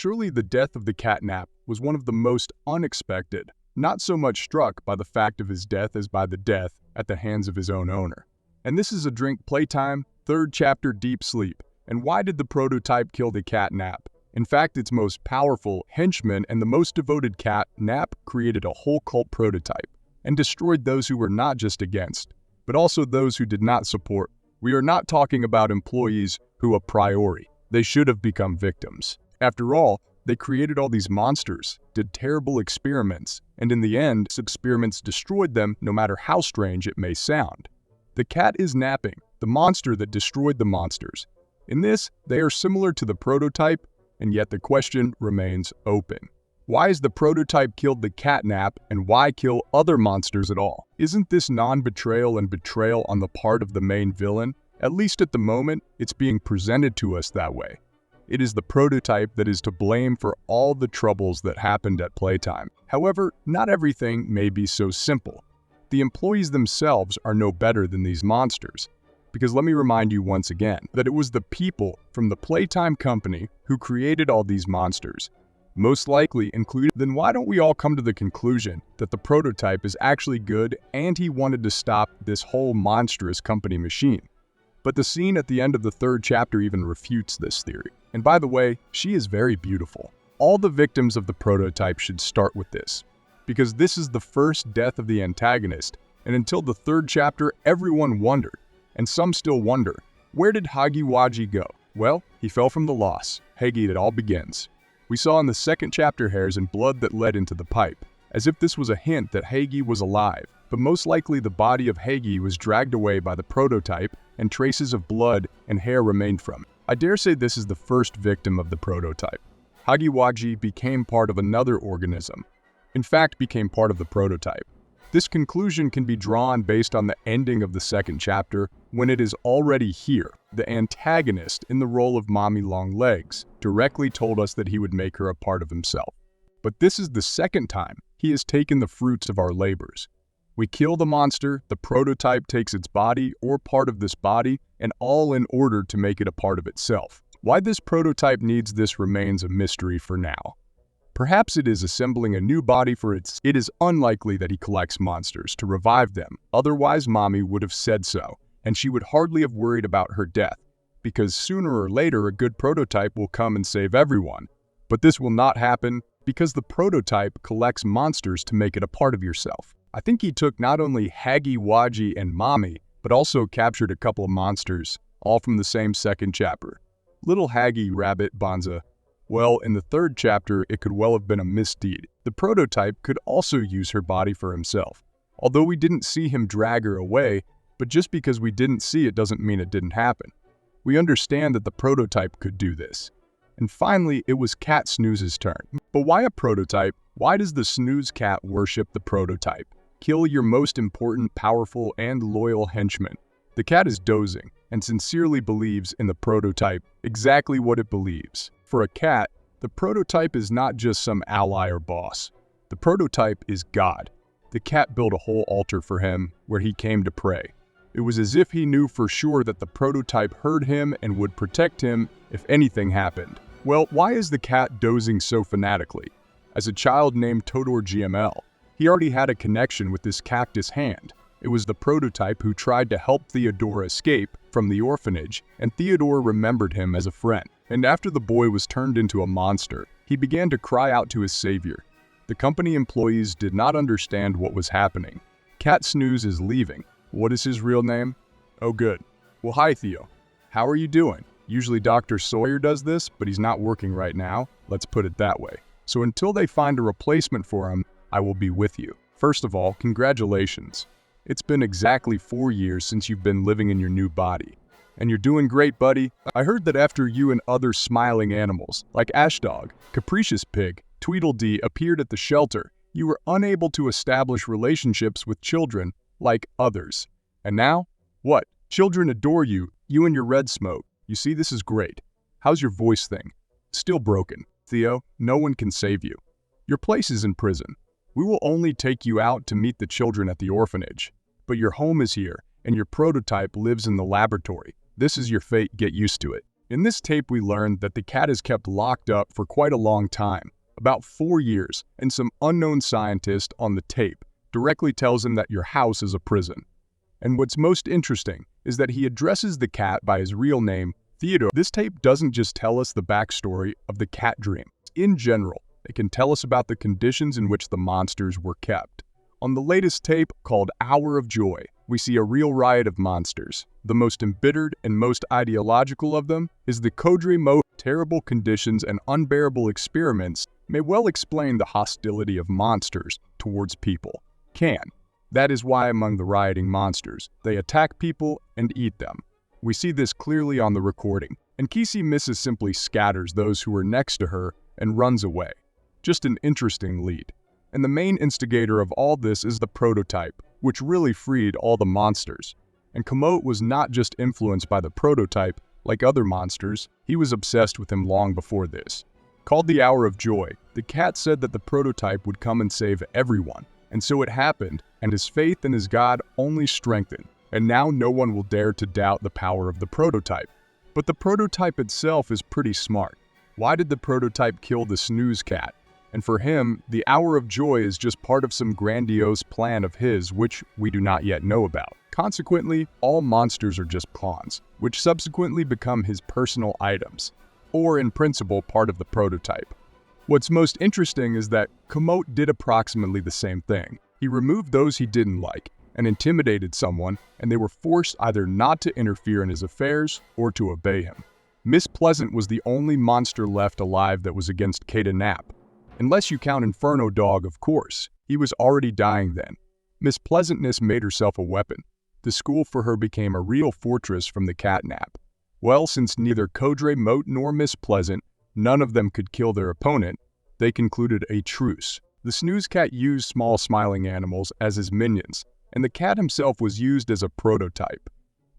Surely the death of the catnap was one of the most unexpected, not so much struck by the fact of his death as by the death at the hands of his own owner. And this is a Drink Playtime, 3rd chapter, Deep Sleep. And why did the prototype kill the catnap? In fact, its most powerful henchman and the most devoted cat, Nap, created a whole cult prototype and destroyed those who were not just against, but also those who did not support. We are not talking about employees who a priori, they should have become victims. After all, they created all these monsters, did terrible experiments, and in the end, these experiments destroyed them no matter how strange it may sound. The cat is napping, the monster that destroyed the monsters. In this, they are similar to the prototype, and yet the question remains open. Why is the prototype killed the catnap, and why kill other monsters at all? Isn't this non-betrayal and betrayal on the part of the main villain? At least at the moment, it's being presented to us that way. It is the prototype that is to blame for all the troubles that happened at Playtime. However, not everything may be so simple. The employees themselves are no better than these monsters. Because let me remind you once again that it was the people from the Playtime company who created all these monsters. Most likely included, then why don't we all come to the conclusion that the prototype is actually good and he wanted to stop this whole monstrous company machine? But the scene at the end of the 3rd chapter even refutes this theory. And by the way, she is very beautiful. All the victims of the prototype should start with this, because this is the first death of the antagonist, and until the 3rd chapter, everyone wondered, and some still wonder, where did Hagiwaji go? Well, he fell from the loss. Hagi, it all begins. We saw in the 2nd chapter hairs and blood that led into the pipe, as if this was a hint that Hagi was alive, but most likely the body of Hagi was dragged away by the prototype and traces of blood and hair remained from it. I dare say this is the first victim of the prototype. Hagiwaji became part of another organism, in fact became part of the prototype. This conclusion can be drawn based on the ending of the 2nd chapter when it is already here. The antagonist in the role of Mommy Longlegs directly told us that he would make her a part of himself. But this is the 2nd time he has taken the fruits of our labors. We kill the monster, the prototype takes its body or part of this body, and all in order to make it a part of itself. Why this prototype needs this remains a mystery for now. Perhaps it is assembling a new body for its. It is unlikely that he collects monsters to revive them, otherwise Mommy would have said so, and she would hardly have worried about her death, because sooner or later a good prototype will come and save everyone. But this will not happen because the prototype collects monsters to make it a part of yourself. I think he took not only Hagiwaji and Mommy, but also captured a couple of monsters, all from the same 2nd chapter. Little Hagi Rabbit Bonza. Well, in the 3rd chapter, it could well have been a misdeed. The prototype could also use her body for himself. Although we didn't see him drag her away, but just because we didn't see it doesn't mean it didn't happen. We understand that the prototype could do this. And finally, it was Cat Snooze's turn. But why a prototype? Why does the Snooze Cat worship the prototype? Kill your most important, powerful, and loyal henchman. The cat is dozing and sincerely believes in the prototype exactly what it believes. For a cat, the prototype is not just some ally or boss. The prototype is God. The cat built a whole altar for him where he came to pray. It was as if he knew for sure that the prototype heard him and would protect him if anything happened. Well, why is the cat dozing so fanatically? As a child named Todor GML, he already had a connection with this cactus hand. It was the prototype who tried to help Theodore escape from the orphanage, and Theodore remembered him as a friend. And after the boy was turned into a monster, he began to cry out to his savior. The company employees did not understand what was happening. Cat Snooze is leaving. What is his real name? Oh good. Well, hi Theo. How are you doing? Usually Dr. Sawyer does this, but he's not working right now. Let's put it that way. So until they find a replacement for him, I will be with you. First of all, congratulations. It's been exactly 4 years since you've been living in your new body. And you're doing great, buddy. I heard that after you and other smiling animals, like Ashdog, Capricious Pig, Tweedledee appeared at the shelter, you were unable to establish relationships with children like others. And now? What? Children adore you, you and your red smoke. You see, this is great. How's your voice thing? Still broken. Theo, no one can save you. Your place is in prison. We will only take you out to meet the children at the orphanage. But your home is here, and your prototype lives in the laboratory. This is your fate, get used to it. In this tape, we learned that the cat is kept locked up for quite a long time, about 4 years, and some unknown scientist on the tape directly tells him that your house is a prison. And what's most interesting is that he addresses the cat by his real name, Theodore. This tape doesn't just tell us the backstory of the cat dream. In general, it can tell us about the conditions in which the monsters were kept. On the latest tape, called Hour of Joy, we see a real riot of monsters. The most embittered and most ideological of them is the Kodre Mo. Terrible conditions and unbearable experiments may well explain the hostility of monsters towards people. That is why among the rioting monsters, they attack people and eat them. We see this clearly on the recording, and Kisi Mrs. simply scatters those who are next to her and runs away. Just an interesting lead. And the main instigator of all this is the prototype, which really freed all the monsters. And Komoot was not just influenced by the prototype like other monsters, he was obsessed with him long before this. Called the Hour of Joy, the cat said that the prototype would come and save everyone. And so it happened, and his faith in his God only strengthened, and now no one will dare to doubt the power of the prototype. But the prototype itself is pretty smart. Why did the prototype kill the snooze cat? And for him, the Hour of Joy is just part of some grandiose plan of his which we do not yet know about. Consequently, all monsters are just pawns, which subsequently become his personal items, or in principle part of the prototype. What's most interesting is that Komoot did approximately the same thing. He removed those he didn't like and intimidated someone, and they were forced either not to interfere in his affairs or to obey him. Miss Pleasant was the only monster left alive that was against Kata Nap. Unless you count Inferno Dog, of course. He was already dying then. Miss Pleasantness made herself a weapon. The school for her became a real fortress from the catnap. Well, since neither Kodre Moat nor Miss Pleasant, none of them could kill their opponent, they concluded a truce. The snooze cat used small smiling animals as his minions, and the cat himself was used as a prototype.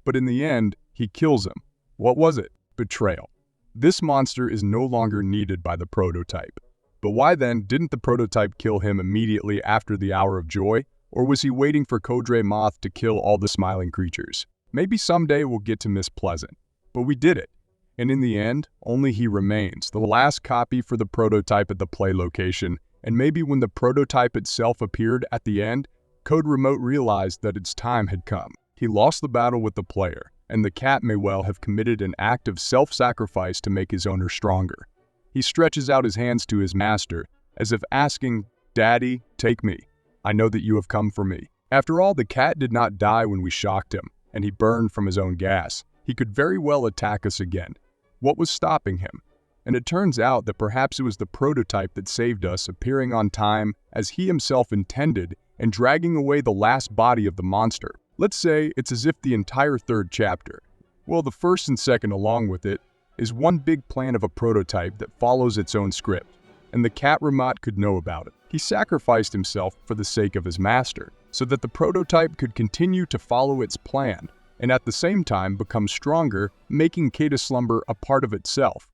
But in the end, he kills him. What was it? Betrayal. This monster is no longer needed by the prototype. But why then didn't the prototype kill him immediately after the Hour of Joy? Or was he waiting for Kodre Moth to kill all the smiling creatures? Maybe someday we'll get to Miss Pleasant. But we did it. And in the end, only he remains, the last copy for the prototype at the play location. And maybe when the prototype itself appeared at the end, Code Remote realized that its time had come. He lost the battle with the player, and the cat may well have committed an act of self-sacrifice to make his owner stronger. He stretches out his hands to his master, as if asking, "Daddy, take me. I know that you have come for me." After all, the cat did not die when we shocked him, and he burned from his own gas. He could very well attack us again. What was stopping him? And it turns out that perhaps it was the prototype that saved us, appearing on time as he himself intended and dragging away the last body of the monster. Let's say it's as if the entire third chapter, well, the first and second along with it, is one big plan of a prototype that follows its own script, and the cat Ramat could know about it. He sacrificed himself for the sake of his master, so that the prototype could continue to follow its plan, and at the same time become stronger, making Kata Slumber a part of itself.